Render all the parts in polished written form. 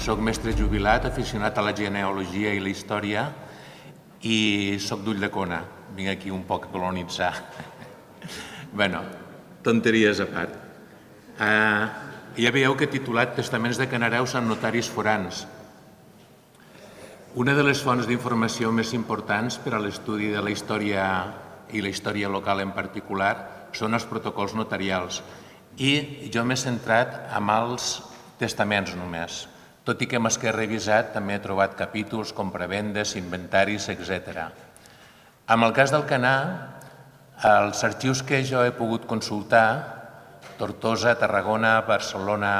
Soc mestre jubilat, aficionat a la genealogia i la història i soc d'Ulldecona. Vinc aquí un poc a colonitzar. Bé, tonteries a part. Ja veieu que he titulat Testaments de canareus amb notaris forans. Una de les fonts d'informació més importants per a l'estudi de la història i la història local en particular són els protocols notarials i jo m'he centrat en els testaments només. Tot i que amb els que he revisat també he trobat capítols, compravendes, inventaris, etc. En el cas d'Alcanar, els arxius que jo he pogut consultar, Tortosa, Tarragona, Barcelona,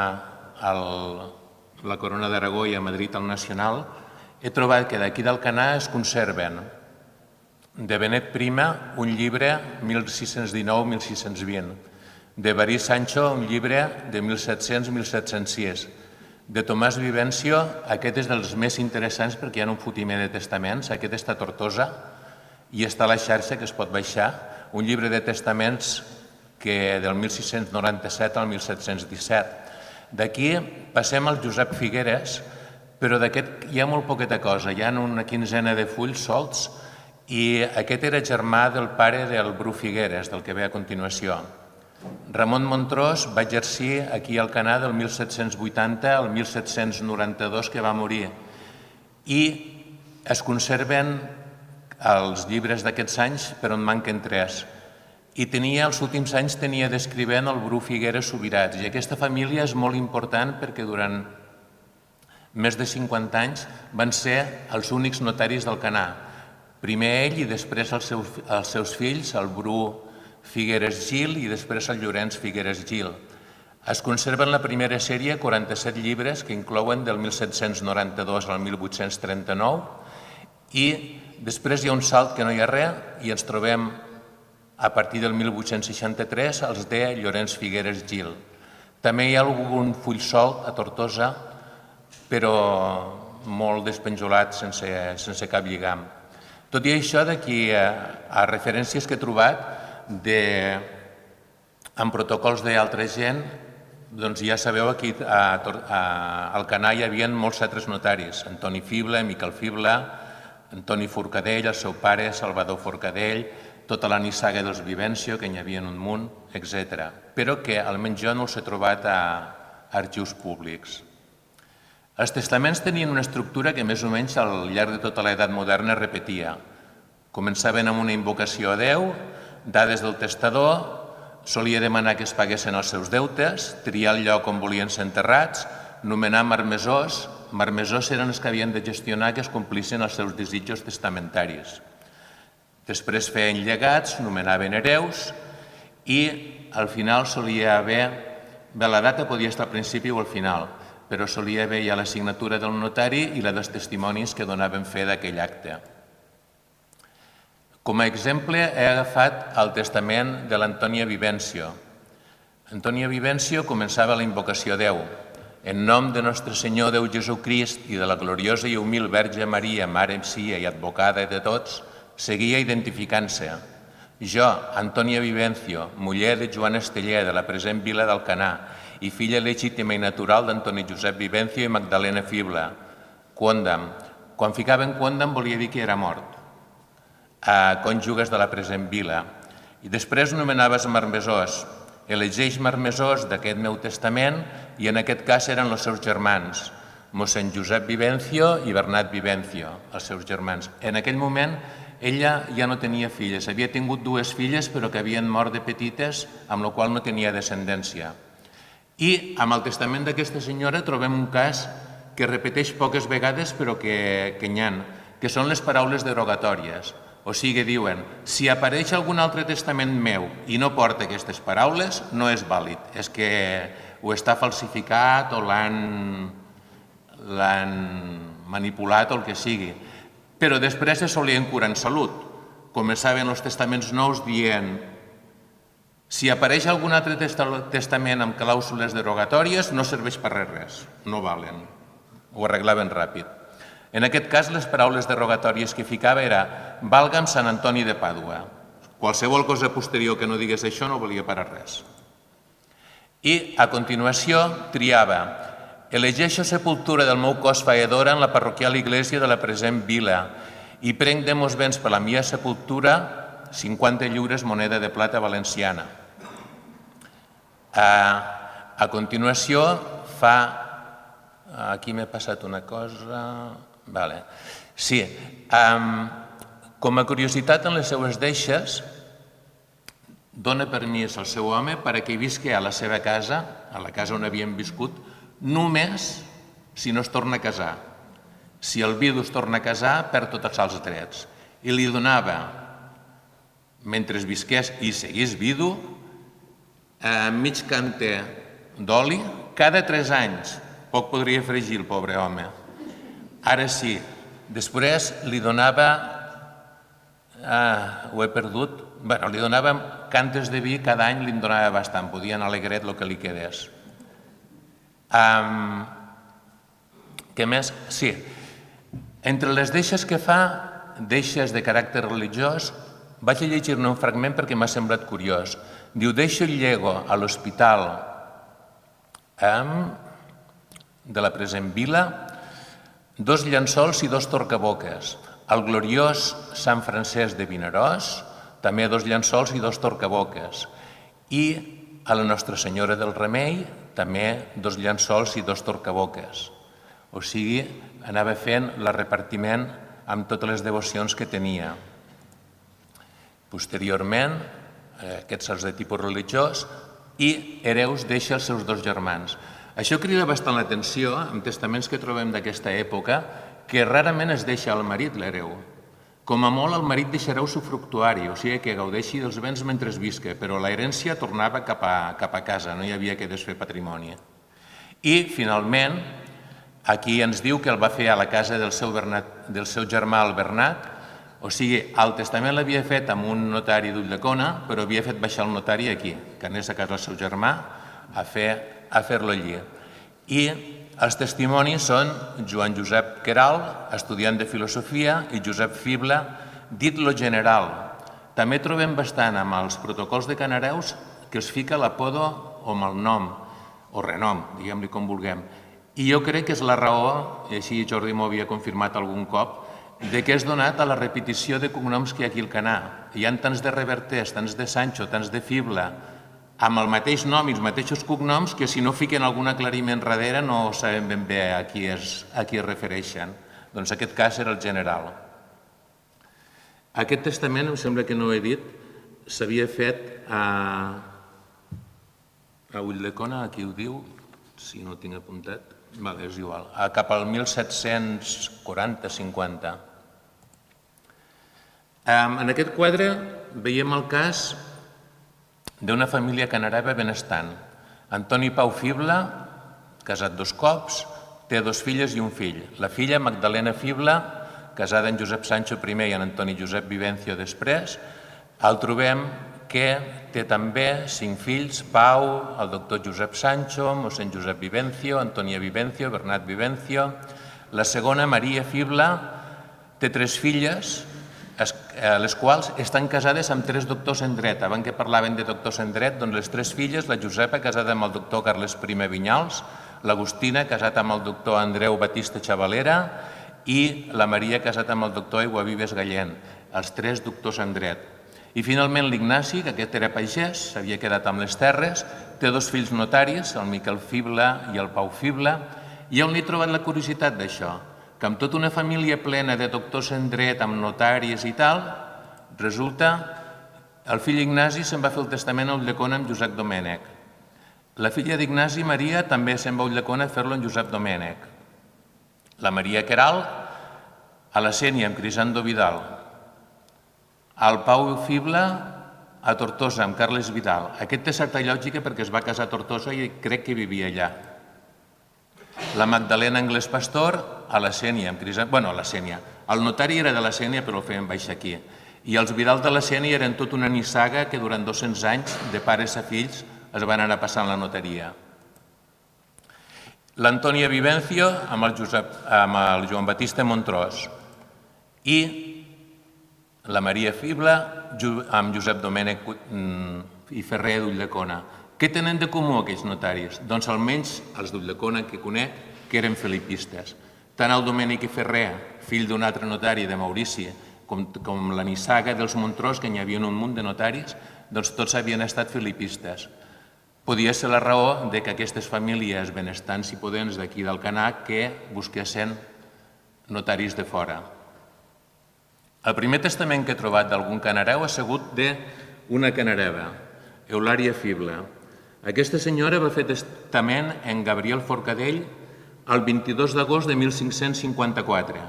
la Corona d'Aragó i a Madrid al Nacional, he trobat que d'aquí d'Alcanar es conserven de Benet Prima un llibre 1619-1620, de Verí Sancho un llibre de 1700-1706, de Tomàs Vivencio, aquest és dels més interessants perquè hi ha un fotimer de testaments, aquest està a Tortosa i està a la xarxa que es pot baixar, un llibre de testaments que del 1697 al 1717. D'aquí passem al Josep Figueres, però d'aquest hi ha molt poqueta cosa, hi ha una quinzena de fulls solts i aquest era germà del pare del Bru Figueres, del que ve a continuació. Ramon Montrós va exercir aquí a Alcanar del 1780 al 1792 que va morir i es conserven els llibres d'aquests anys però en manquen 3. I els últims anys tenia d'escrivent el Bru Figueres Subirats i aquesta família és molt important perquè durant més de 50 anys van ser els únics notaris d'Alcanar. Primer ell i després els seus fills, el Bru Figueres Gil i després el Llorenç Figueres Gil. Es conserven la primera sèrie, 47 llibres, que inclouen del 1792 al 1839 i després hi ha un salt que no hi ha res i ens trobem a partir del 1863 els de Llorenç Figueres Gil. També hi ha algun full solt a Tortosa, però molt despenjolat, sense cap lligam. Tot i això, d'aquí a referències que he trobat en protocols d'altra gent, doncs ja sabeu, aquí a Alcanar hi havia molts altres notaris, Antoni Fibla, Miquel Fibla, Antoni Forcadell, el seu pare, Salvador Forcadell, tota la nissaga dels Vivencio, que n'hi havia un munt, etc. Però que almenys jo no els he trobat a arxius públics. Els testaments tenien una estructura que més o menys al llarg de tota l'edat moderna es repetia. Començaven amb una invocació a Déu, dades del testador, solia demanar que es paguessin els seus deutes, triar el lloc on volien ser enterrats, nomenar marmessors. Marmessors eren els que havien de gestionar que es complissin els seus desitjos testamentaris. Després feien llegats, nomenaven hereus i al final solia haver, la data podia estar al principi o al final, però solia haver ja la signatura del notari i la dels testimonis que donaven fe d'aquell acte. Com a exemple, he agafat el testament de l'Antònia Vivencio. Antònia Vivencio començava la invocació a Déu. En nom de Nostre Senyor Déu Jesucrist i de la gloriosa i humil Verge Maria, Mare Sia i advocada de tots, seguia identificant-se. Jo, Antònia Vivencio, muller de Joan Esteller, de la present vila d'Alcanar, i filla legítima i natural d'Antoni Josep Vivencio i Magdalena Fibla. Quòndam. Quan ficaven quòndam volia dir que era mort. Cònjuges de la present vila. I després nomenaves marmessors. Elegeix marmessors d'aquest meu testament i en aquest cas eren els seus germans, mossèn Josep Vivencio i Bernat Vivencio, els seus germans. En aquell moment ella ja no tenia filles. Havia tingut 2 filles però que havien mort de petites, amb la qual no tenia descendència. I amb el testament d'aquesta senyora trobem un cas que repeteix poques vegades però que n'hi ha, que són les paraules derogatòries. O sigui, diuen, si apareix algun altre testament meu i no porta aquestes paraules, no és vàlid. És que ho està falsificat o l'han manipulat o el que sigui. Però després se solien curar en salut. Començaven els testaments nous dient si apareix algun altre testament amb clàusules derogatòries, no serveix per res, no valen. Ho arreglaven ràpid. En aquest cas, les paraules derogatòries que ficava era valga'm Sant Antoni de Pàdua. Qualsevol cosa posterior que no digués això no valia per a res. I a continuació triava elegeixo sepultura del meu cos faedora en la parroquial iglesia de la present vila i prenc de mos béns per la mia sepultura 50 lliures moneda de plata valenciana. A continuació fa... Aquí m'he passat una cosa... Sí, com a curiositat en les seues deixes, dona permís al seu home perquè visqui a la seva casa, a la casa on havien viscut, només si no es torna a casar. Si el vidu es torna a casar, perd tots els drets. I li donava, mentre visqués i seguís vidu, mig canter d'oli cada 3 anys. Poc podria fregir el pobre home. Ara sí, després li donava... ho he perdut. Li donava cantes de vi, cada any li donava bastant, podia anar alegret el que li quedés. Què més? Sí. Entre les deixes que fa, deixes de caràcter religiós, vaig a llegir-ne un fragment perquè m'ha semblat curiós. Diu, deixo el llego a l'hospital de la present vila, 2 llençols i 2 torcaboques. Al gloriós Sant Francesc de Vinaròs, també 2 llençols i 2 torcaboques. I a la Nostra Senyora del Remei, també 2 llençols i 2 torcaboques. O sigui, anava fent el repartiment amb totes les devocions que tenia. Posteriorment, aquests els de tipus religiós, i hereus deixa els seus 2 germans. Això crida bastant l'atenció en testaments que trobem d'aquesta època, que rarament es deixa al marit l'hereu. Com a molt, el marit deixarà usufructuari, o sigui que gaudeixi dels béns mentre es visca, però l'herència tornava cap a casa, no hi havia que desfer patrimoni. I, finalment, aquí ens diu que el va fer a la casa del seu germà el Bernat, o sigui, el testament l'havia fet amb un notari d'Ulldecona, però havia fet baixar el notari aquí, que anés a casa del seu germà a fer-lo allí. I els testimonis són Joan Josep Queralt, estudiant de filosofia, i Josep Fibla, dit lo general. També trobem bastant amb els protocols de Canareus que es fica l'apodo o malnom, o renom, diguem-li com vulguem. I jo crec que és la raó, i així Jordi m'ho havia confirmat algun cop, de què és donat a la repetició de cognoms que hi ha aquí al Canà. Hi ha tants de Revertés, tants de Sancho, tants de Fibla, amb el mateix nom i els mateixos cognoms, que si no fiquen algun aclariment darrere no sabem ben bé a qui es refereixen. Doncs aquest cas era el general. Aquest testament, em sembla que no ho he dit, s'havia fet a Ulldecona, aquí ho diu, si no ho tinc apuntat, és igual, cap al 1740-50. En aquest quadre veiem el cas d'una família canareva benestant. Antoni Pau Fibla, casat 2 cops, té 2 filles i un fill. La filla, Magdalena Fibla, casada amb Josep Sancho I i en Antoni Josep Vivencio després, el trobem que té també 5 fills, Pau, el doctor Josep Sancho, mossèn Josep Vivencio, Antònia Vivencio, Bernat Vivencio. La segona, Maria Fibla, té 3 filles, les quals estan casades amb 3 doctors en dret. Abans que parlaven de doctors en dret, doncs les 3 filles, la Josepa, casada amb el doctor Carles I Vinyals, l'Agustina, casada amb el doctor Andreu Batista Xavalera, i la Maria, casada amb el doctor Aiguavives Gallent, els 3 doctors en dret. I finalment l'Ignasi, que aquest era pagès, s'havia quedat amb les terres, té 2 fills notaris, el Miquel Fibla i el Pau Fibla, i on he trobat la curiositat d'això? Que amb tota una família plena de doctors en dret, amb notaris i tal, resulta el fill Ignasi se'n va fer el testament a Ulldecona amb Josep Domènec. La filla d'Ignasi, Maria, també se'n va a Ulldecona a fer-lo amb Josep Domènec. La Maria Queralt, a la Sénia, amb Crisando Vidal. El Pau Fibla, a Tortosa, amb Carles Vidal. Aquest té certa lògica perquè es va casar a Tortosa i crec que vivia allà. La Magdalena Anglès Pastor, a la Sénia, amb Crisando... Bueno, a la Sénia. El notari era de la Sénia, però el feien baixar aquí. I els Vidal de la Sénia eren tota una nissaga que durant 200 anys, de pares a fills, es van anar passant la notaria. L'Antònia Vivencio amb el Joan Batista Montrós i la Maria Fibla amb Josep Domènec i Ferrer d'Ulldecona. Què tenen de comú aquells notaris? Doncs almenys els d'Ulldecona que conec, que eren filipistes. Tant el Domènec Ferrer, fill d'un altre notari de Maurici, com la nissaga dels Montrós, que n'hi havia un munt de notaris, doncs tots havien estat filipistes. Podia ser la raó que aquestes famílies benestants i potents d'aquí d'Alcanar que busquessin notaris de fora. El primer testament que he trobat d'algun canareu ha sigut d'una canareva, Eulària Fible. Aquesta senyora va fer testament en Gabriel Forcadell el 22 d'agost de 1554.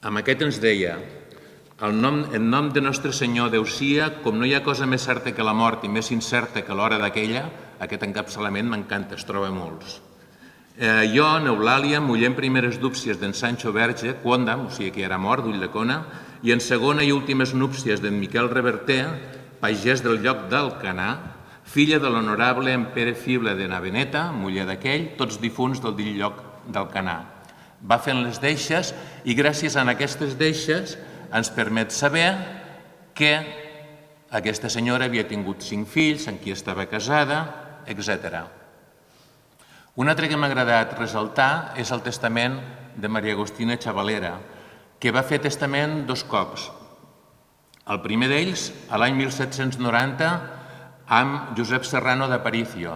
Amb aquest ens deia: en nom de Nostre Senyor Déu sia, com no hi ha cosa més certa que la mort i més incerta que l'hora d'aquella, aquest encapçalament m'encanta, es troba molts. Jo, n'Eulàlia, muller en primeres núpcies d'en Sancho Verge, quòndam, o sigui que era mort, d'Ulldecona, i en segona i últimes núpcies d'en Miquel Reverter, pagès del lloc d'Alcanar, filla de l'honorable en Pere Fible de Naveneta, muller d'aquell, tots difunts del dit lloc d'Alcanar. Va fent les deixes i gràcies a aquestes deixes ens permet saber que aquesta senyora havia tingut 5 fills, amb qui estava casada, etc. Un altre que m'ha agradat ressaltar és el testament de Maria Agustina Chavalera, que va fer testament 2 cops. El primer d'ells, a l'any 1790, amb Josep Serrano d'Aparicio,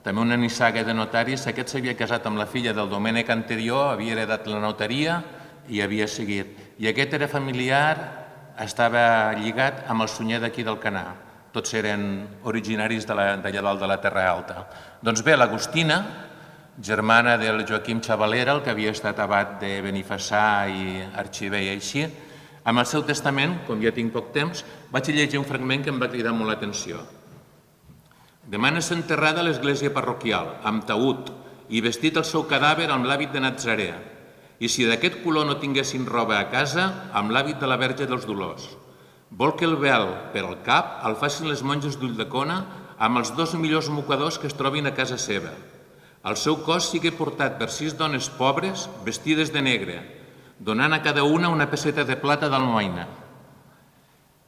també una nissaga de notaris. Aquest s'havia casat amb la filla del Domènec anterior, havia heredat la notaria i havia seguit. I aquest era familiar, estava lligat amb el sunyer d'aquí d'Alcanar. Tots eren originaris d'allà dalt de la Terra Alta. Doncs bé, l'Agustina, germana del Joaquim Chavalera, el que havia estat abat de Benifassà i arxiver i així, amb el seu testament, com ja tinc poc temps, vaig llegir un fragment que em va cridar molt l'atenció. Demana ser enterrada a l'església parroquial, amb taüt, i vestit el seu cadàver amb l'hàbit de Natzarè. I si d'aquest color no tinguessin roba a casa, amb l'hàbit de la Verge dels Dolors. Vol que el vel per al cap el facin les monges d'Ulldecona amb els 2 millors mocadors que es trobin a casa seva. El seu cos sigui portat per 6 dones pobres vestides de negre, donant a cada una pesseta de plata d'almoina.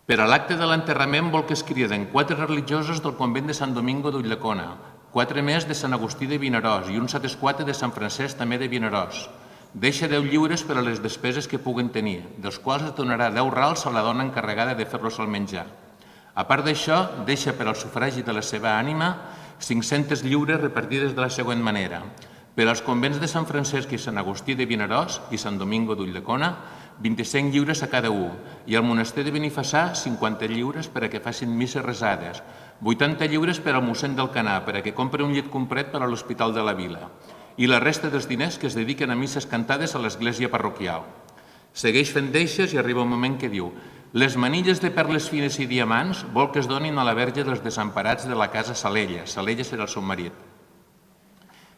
Per a l'acte de l'enterrament vol que es criden 4 religiosos del convent de Sant Domingo d'Ulldecona, 4 més de Sant Agustí de Vinaròs i uns altres 4 de Sant Francesc també de Vinaròs. Deixa 10 lliures per a les despeses que puguen tenir, dels quals es donarà 10 rals a la dona encarregada de fer-los al menjar. A part d'això, deixa per al sufragi de la seva ànima 500 lliures repartides de la següent manera. Per als convents de Sant Francesc i Sant Agustí de Vinaròs i Sant Domingo d'Ulldecona, 25 lliures a cada un, i al monestir de Benifassà 50 lliures per a que facin misses resades, 80 lliures per al mossèn d'Alcanar per a que compri un llit complet per a l'Hospital de la Vila, i la resta dels diners que es dediquen a misses cantades a l'església parroquial. Segueix fent deixes i arriba un moment que diu: les manilles de perles fines i diamants vol que es donin a la Verge dels desemparats de la casa Salella. Salella serà el seu marit.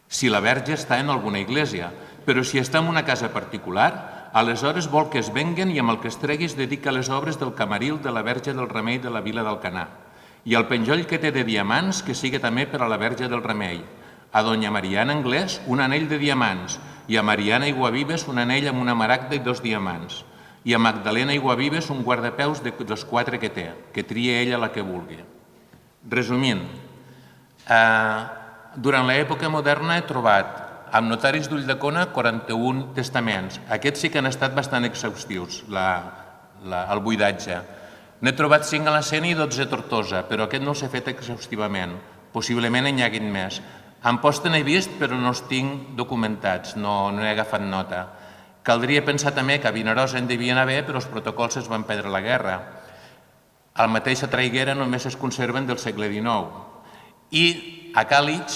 Si la Verge està en alguna església, però si està en una casa particular, aleshores vol que es venguen i amb el que es tregui es dedica a les obres del camaril de la Verge del Remei de la Vila d'Alcanar. I el penjoll que té de diamants que sigui també per a la Verge del Remei. A Doña Mariana Anglès un anell de diamants i a Mariana Iguavives un anell amb una maragda i 2 diamants. I a Magdalena Iguavives un guardapeus dels 4 que té, que tria ella la que vulgui. Resumint, durant l'època moderna he trobat amb notaris d'Ulldecona 41 testaments. Aquests sí que han estat bastant exhaustius, el buidatge. N'he trobat 5 a la Sénia i 12 a Tortosa, però aquest no s'ha fet exhaustivament. Possiblement n'hi haguin més. Amposta n'he vist, però no els tinc documentats, no he agafat nota. Caldria pensar també que a Vinaròs en devien haver, però els protocols es van perdre a la guerra. Al mateix a Traiguera només es conserven del segle XIX. I a Càlig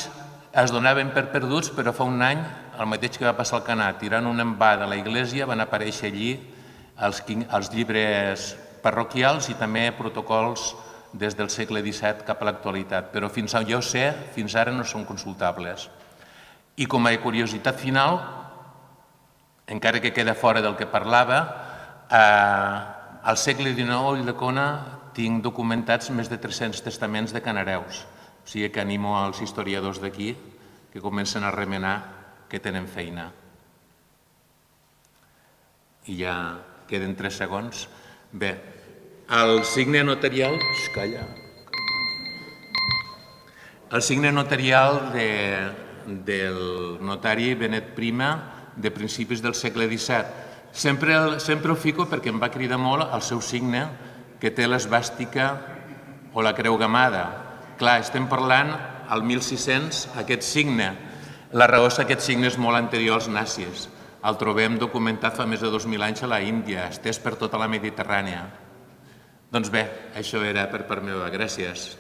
es donaven per perduts, però fa un any, el mateix que va passar al Canà, tirant un envà de la església, van aparèixer allí els llibres parroquials i també protocols des del segle XVII cap a l'actualitat, però fins on jo sé, fins ara no són consultables. I com a curiositat final, encara que queda fora del que parlava, al segle XIX a Ulldecona tinc documentats més de 300 testaments de canareus. O sigui que animo als historiadors d'aquí que comencen a remenar que tenen feina. I ja queden 3 segons. Bé, el signe notarial... Calla. El signe notarial del notari Benet I de principis del segle XVII. Sempre ho fico perquè em va cridar molt el seu signe, que té l'esvàstica o la creu gamada. Clar, estem parlant al 1600, aquest signe. La raó és que aquest signe és molt anterior als nazis. El trobem documentat fa més de 2.000 anys a la Índia, estès per tota la Mediterrània. Doncs bé, això era per part meva. Gràcies.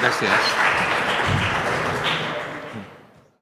Gràcies.